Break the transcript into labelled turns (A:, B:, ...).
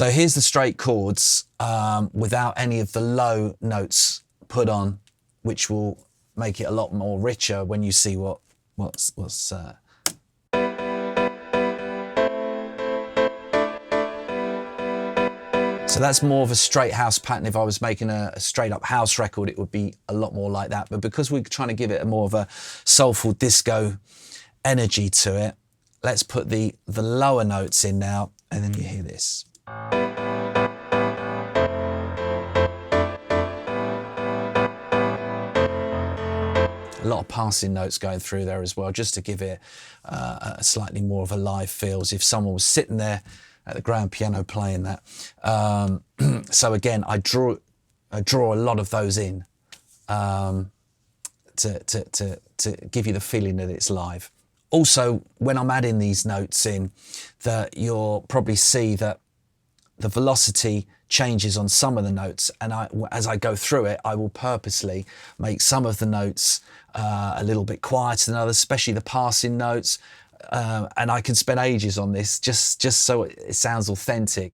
A: So here's the straight chords without any of the low notes put on, which will make it a lot more richer when you see what's So that's more of a straight house pattern. If I was making a straight up house record, it would be a lot more like that. But because we're trying to give it a more of a soulful disco energy to it, let's put the lower notes in now, and then you hear this. A lot of passing notes going through there as well, just to give it a slightly more of a live feel, as if someone was sitting there at the grand piano playing that. So again, I draw a lot of those in to give you the feeling that it's live. Also, when I'm adding these notes in, that you'll probably see that the velocity changes on some of the notes, and as I go through it, I will purposely make some of the notes a little bit quieter than others, especially the passing notes. And I can spend ages on this just so it sounds authentic.